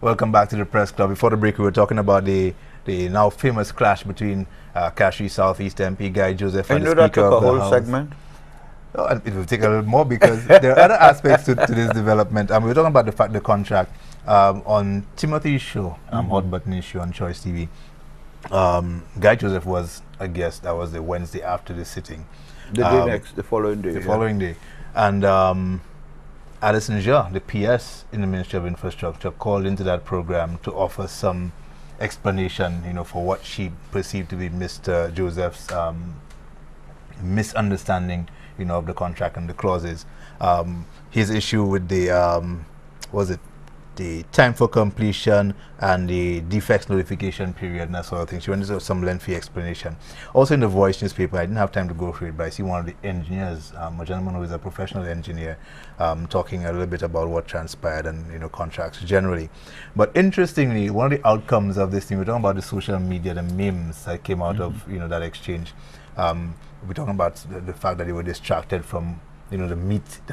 Welcome back to the Press Club. Before the break, we were talking about the now famous clash between Cashie Southeast MP Guy Joseph and the Speaker that took of a the whole House. segment. Oh, and it will take a little more because there are other aspects to this development. We were talking about the contract on Timothy's show, Hot Button issue on Choice TV. Guy Joseph was a guest. That was the Wednesday after the sitting. The following day. The following day. And Alison Jha, the PS in the Ministry of Infrastructure, called into that program to offer some explanation, for what she perceived to be Mr. Joseph's misunderstanding, of the contract and the clauses. His issue with the time for completion and the defects notification period and that sort of thing. She went into some lengthy explanation. Also in the Voice newspaper, I didn't have time to go through it, but I see one of the engineers, a gentleman who is a professional engineer, talking a little bit about what transpired and contracts generally. But interestingly, one of the outcomes of this thing, we're talking about the social media, the memes that came out of that exchange. We're talking about the fact that they were distracted from the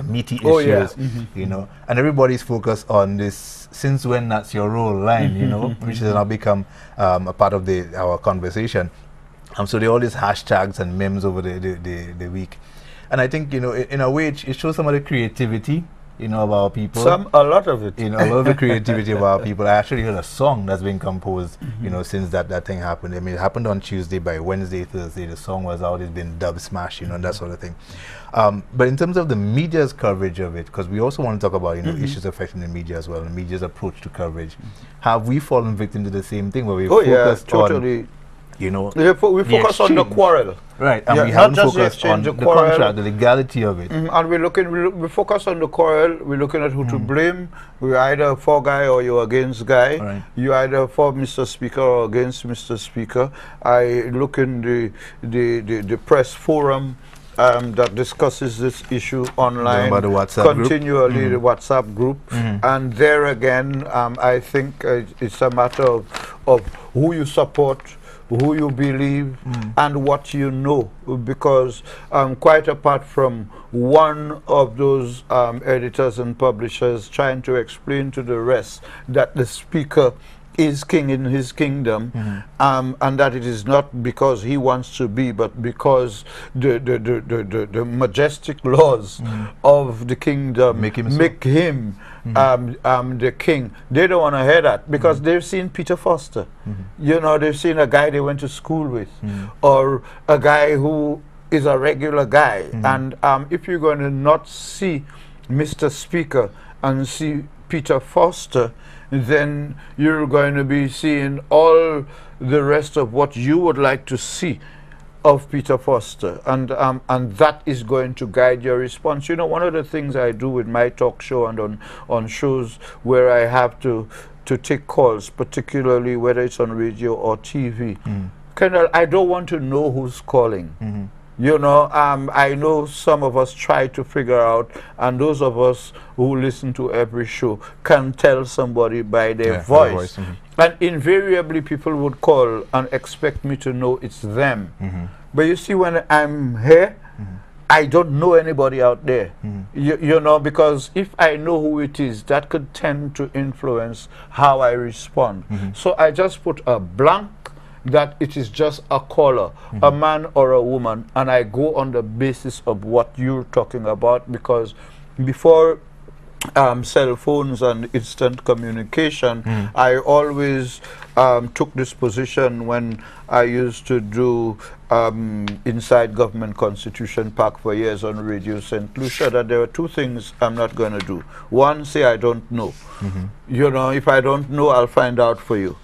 meaty issues, and everybody's focused on this "since when that's your role" line, which has now become a part of our conversation. So there are all these hashtags and memes over the week, and I think in a way it shows some of the creativity of our people. A lot of it. A lot of the creativity of our people. I actually heard a song that's been composed, since that thing happened. I mean, it happened on Tuesday. By Wednesday, Thursday, the song was out. It's been dub smash, and that sort of thing. But in terms of the media's coverage of it, because we also want to talk about issues affecting the media as well, and the media's approach to coverage, have we fallen victim to the same thing where we focused on? We focus on the quarrel. Right, and we haven't focused on the contract, the legality of it. And we focus on the quarrel, we're looking at who to blame. We're either for Guy or you're against Guy. Right. You're either for Mr. Speaker or against Mr. Speaker. I look in the press forum that discusses this issue online the WhatsApp continually, the WhatsApp group. And there again, I think it's a matter of who you support, who you believe, and what you know, because quite apart from one of those editors and publishers trying to explain to the rest that the Speaker is king in his kingdom, and that it is not because he wants to be, but because the majestic laws of the kingdom make him the king. They don't want to hear that because they've seen Peter Foster. They've seen a guy they went to school with, or a guy who is a regular guy. And if you're going to not see Mr. Speaker and see Peter Foster, then you're going to be seeing all the rest of what you would like to see of Peter Foster, and that is going to guide your response. One of the things I do with my talk show and on shows where I have to take calls, particularly whether it's on radio or TV, I don't want to know who's calling. I know some of us try to figure out, and those of us who listen to every show can tell somebody by their voice. And invariably people would call and expect me to know it's them. But you see, when I'm here, I don't know anybody out there, because if I know who it is, that could tend to influence how I respond. So I just put a blank that it is just a caller, a man or a woman, and I go on the basis of what you're talking about, because before cell phones and instant communication, I always took this position when I used to do inside Government Constitution Park for years on Radio St. Lucia, that there are two things I'm not going to do. One, say I don't know. If I don't know, I'll find out for you.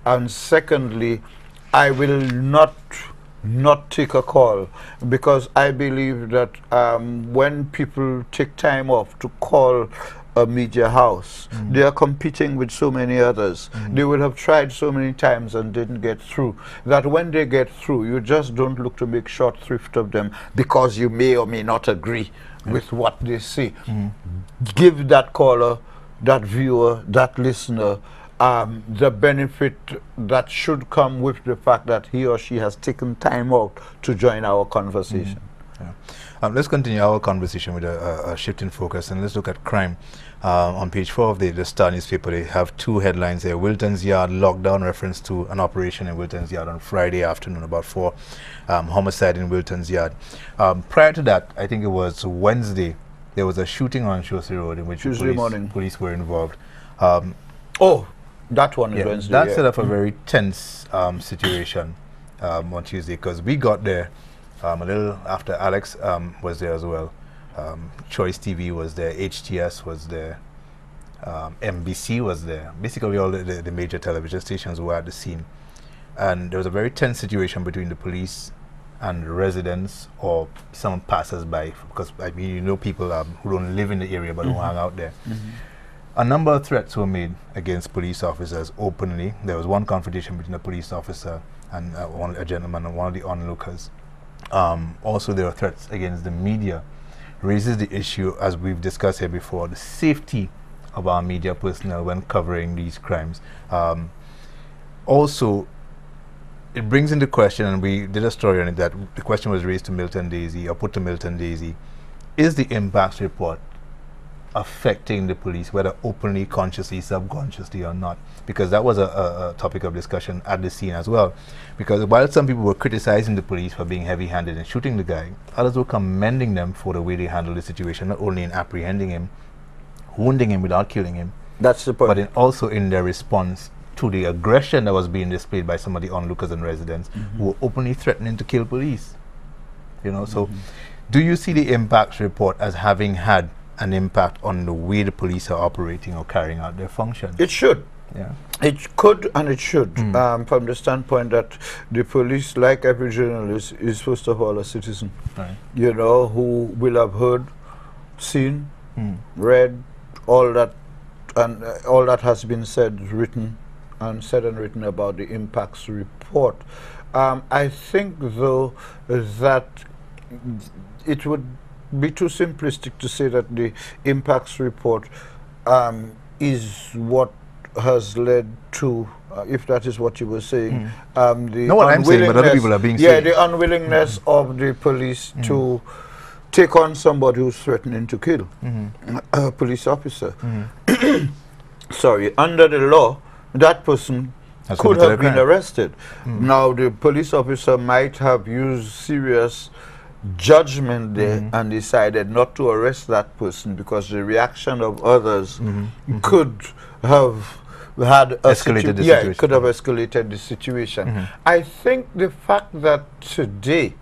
And secondly, I will not take a call, because I believe that when people take time off to call a media house, they are competing with so many others. They will have tried so many times and didn't get through, that when they get through, you just don't look to make short thrift of them because you may or may not agree with what they say. Give that caller, that viewer, that listener the benefit that should come with the fact that he or she has taken time out to join our conversation. Let's continue our conversation with a shift in focus, and let's look at crime. On page 4 of the Star newspaper, they have two headlines here. Wilton's Yard lockdown, reference to an operation in Wilton's Yard on Friday afternoon about 4. Homicide in Wilton's Yard. Prior to that, I think it was Wednesday, there was a shooting on Chelsea Road in which police were involved. Oh, that one is Wednesday. That set up a very tense situation on Tuesday, because we got there a little after Alex was there as well. Choice TV was there, HTS was there, MBC was there. Basically all the major television stations were at the scene. And there was a very tense situation between the police and residents or some passers-by, because I mean, you know, people who don't live in the area but who hang out there. A number of threats were made against police officers openly. There was one confrontation between a police officer and a gentleman and one of the onlookers. Also, there were threats against the media. Raises the issue, as we've discussed here before, the safety of our media personnel when covering these crimes. Also, it brings into question, and we did a story on it, that the question was raised to Milton Daisy, or put to Milton Daisy, is the impacts report affecting the police, whether openly, consciously, subconsciously or not? Because that was a topic of discussion at the scene as well. Because while some people were criticizing the police for being heavy-handed in shooting the guy, others were commending them for the way they handled the situation, not only in apprehending him, wounding him without killing him. That's the point. But also in their response to the aggression that was being displayed by some of the onlookers and residents who were openly threatening to kill police. You know, so do you see the impacts report as having had an impact on the way the police are operating or carrying out their function? It should. Yeah. It could and it should, from the standpoint that the police, like every journalist, is first of all a citizen. Right. You know, who will have heard, seen, read, all that, and all that has been said, written, and written about the impacts report. I think, though, that it would be too simplistic to say that the impacts report is what has led to, if that is what you were saying, the not what I'm saying, but other people are being saying. the unwillingness of the police to take on somebody who's threatening to kill a police officer. Sorry, under the law, that person could have been arrested. Now, the police officer might have used serious judgment there and decided not to arrest that person because the reaction of others could have had a escalated the situation. It could have escalated the situation. I think the fact that today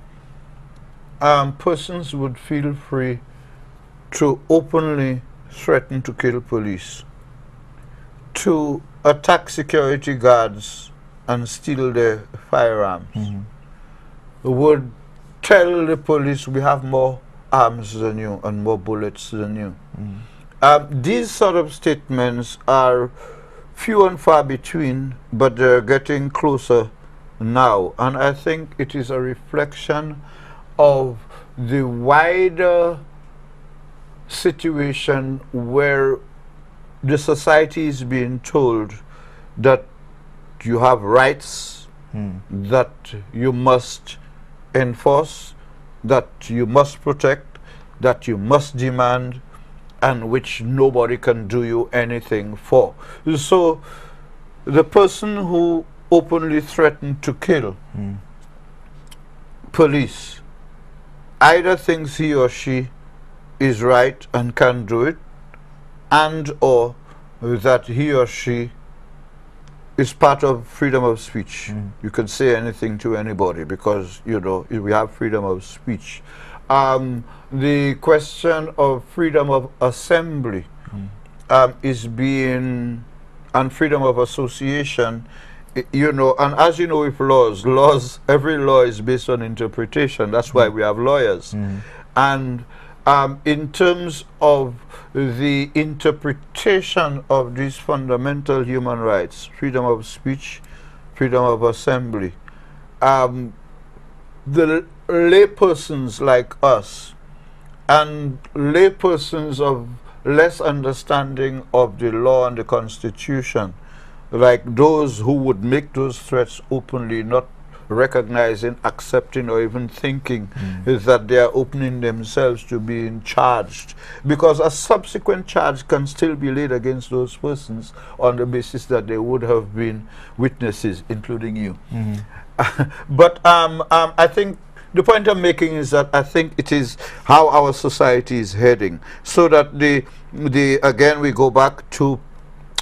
persons would feel free to openly threaten to kill police, to attack security guards and steal their firearms, would tell the police we have more arms than you and more bullets than you. These sort of statements are few and far between, but they're getting closer now. And I think it is a reflection of the wider situation where the society is being told that you have rights, that you must enforce, that you must protect, that you must demand, and which nobody can do you anything for. So the person who openly threatened to kill police either thinks he or she is right and can do it, and or that he or she is part of freedom of speech. You can say anything to anybody because, you know, we have freedom of speech. The question of freedom of assembly is being, and freedom of association, you know, and as you know with laws, every law is based on interpretation. That's why we have lawyers. And in terms of the interpretation of these fundamental human rights, freedom of speech, freedom of assembly, the laypersons like us and laypersons of less understanding of the law and the Constitution, like those who would make those threats openly, not recognizing, accepting, or even thinking is that they are opening themselves to being charged, because a subsequent charge can still be laid against those persons on the basis that they would have been witnesses, including you. But I think the point I'm making is that I think it is how our society is heading, so that again we go back to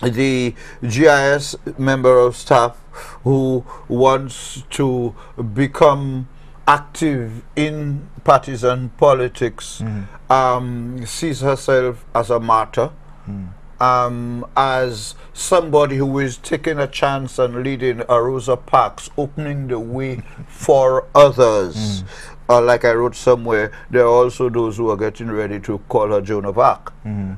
the GIS member of staff who wants to become active in partisan politics, sees herself as a martyr, as somebody who is taking a chance and leading a Rosa Parks, opening the way for others. Like I wrote somewhere, there are also those who are getting ready to call her Joan of Arc,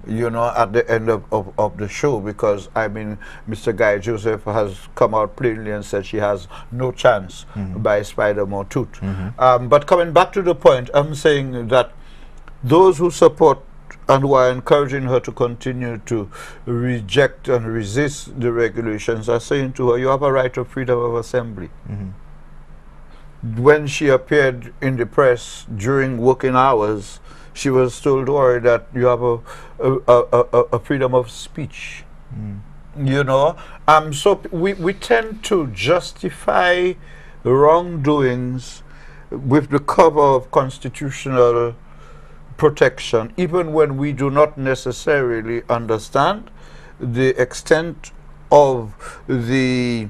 you know, at the end of the show, because, I mean, Mr. Guy Joseph has come out plainly and said she has no chance by Spider-Man Tooth. But coming back to the point, I'm saying that those who support and who are encouraging her to continue to reject and resist the regulations are saying to her, you have a right of freedom of assembly. When she appeared in the press during working hours, she was told that you have a freedom of speech. You know, so we tend to justify wrongdoings with the cover of constitutional protection, even when we do not necessarily understand the extent of the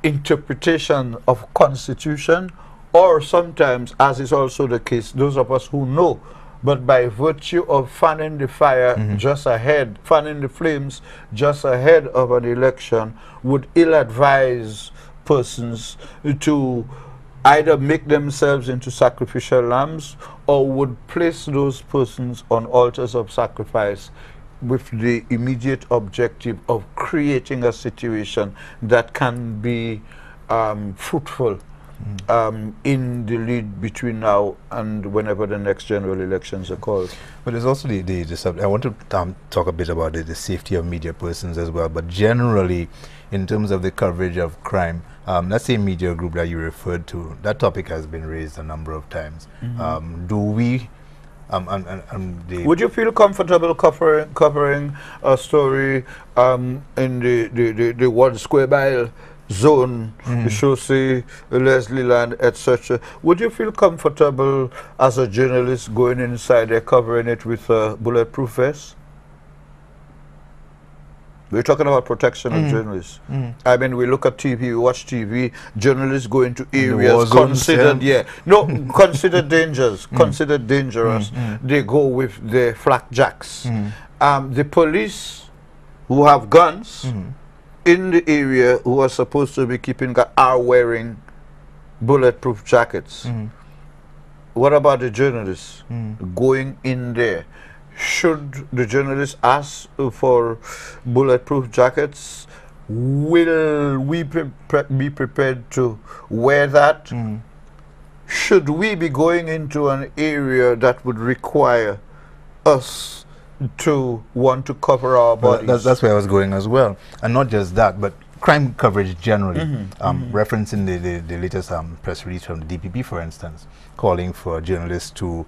interpretation of Constitution, or sometimes, as is also the case, those of us who know, but by virtue of fanning the fire just ahead, fanning the flames just ahead of an election, would ill-advise persons to either make themselves into sacrificial lambs, or would place those persons on altars of sacrifice with the immediate objective of creating a situation that can be fruitful in the lead between now and whenever the next general elections are called. But there's also I want to talk a bit about the safety of media persons as well, but generally in terms of the coverage of crime, let's say media group that you referred to, that topic has been raised a number of times. Do we would you feel comfortable covering a story in the 1 square mile zone, Chaussee, Leslie Land, etc.? Would you feel comfortable as a journalist going inside there covering it with a bulletproof vest? We're talking about protection of journalists. I mean, we look at TV, we watch TV, journalists go into areas considered, considered dangerous, considered dangerous. They go with their flak jacks. The police who have guns in the area, who are supposed to be keeping guard, are wearing bulletproof jackets. What about the journalists going in there? Should the journalists ask for bulletproof jackets? Will we be prepared to wear that? Should we be going into an area that would require us to want to cover our bodies? That's where I was going as well. And not just that, but crime coverage generally. Referencing the latest press release from the DPP, for instance, calling for journalists to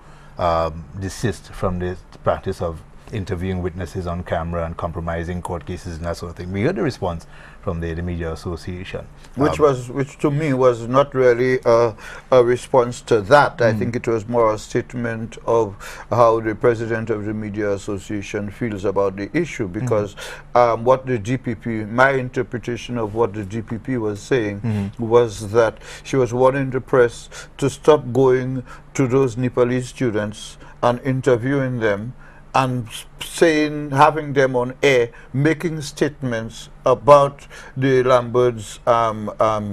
desist from the practice of interviewing witnesses on camera and compromising court cases and that sort of thing. We heard the response from the Media Association, which to me was not really a response to that. I think it was more a statement of how the president of the Media Association feels about the issue, because what the DPP, my interpretation of what the DPP was saying was that she was warning the press to stop going to those Nepalese students and interviewing them and saying, having them on air, making statements about the Lambert's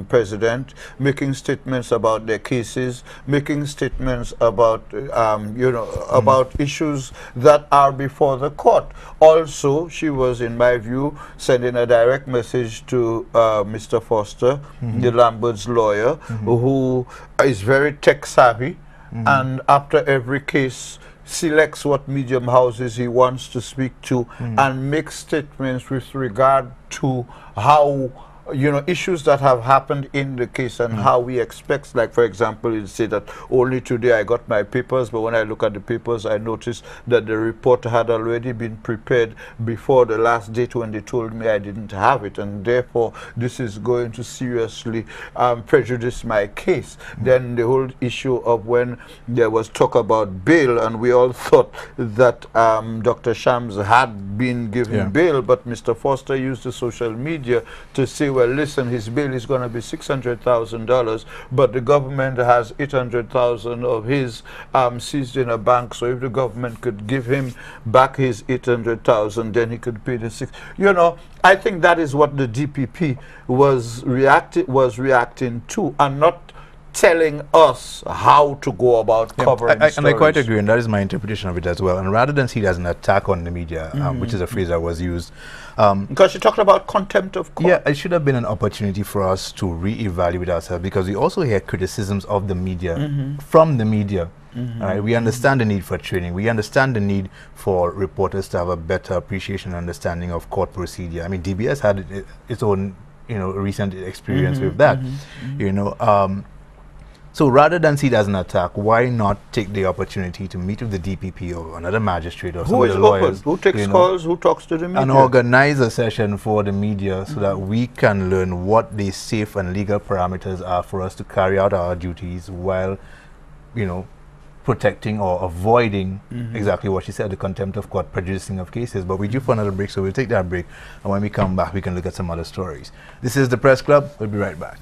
president, making statements about their cases, making statements about, about issues that are before the court. Also, she was, in my view, sending a direct message to Mr. Foster, the Lambert's lawyer, who is very tech savvy, and after every case selects what medium houses he wants to speak to and makes statements with regard to how issues that have happened in the case and how we expect, like for example, you say that only today I got my papers, but when I look at the papers, I noticed that the report had already been prepared before the last date when they told me I didn't have it, and therefore this is going to seriously prejudice my case. Then the whole issue of when there was talk about bail, and we all thought that Dr. Shams had been given bail, but Mr. Foster used the social media to say, well, listen, his bill is going to be $600,000, but the government has $800,000 of his seized in a bank. So if the government could give him back his $800,000, then he could pay the six. I think that is what the DPP was reacting to, and not telling us how to go about covering stories. And I quite agree, and that is my interpretation of it as well. And rather than see it as an attack on the media, which is a phrase that was used, because you talked about contempt of court. Yeah, it should have been an opportunity for us to reevaluate ourselves, because we also hear criticisms of the media from the media. All right, we understand the need for training. We understand the need for reporters to have a better appreciation and understanding of court procedure. I mean, DBS had its own, recent experience with that. So rather than see it as an attack, why not take the opportunity to meet with the DPP or another magistrate or some of the lawyers? Who takes calls, who talks to the media? And organize a session for the media so that we can learn what the safe and legal parameters are for us to carry out our duties while, protecting or avoiding exactly what she said, the contempt of court, prejudicing of cases. But we're due for another break, so we'll take that break. And when we come back, we can look at some other stories. This is the Press Club. We'll be right back.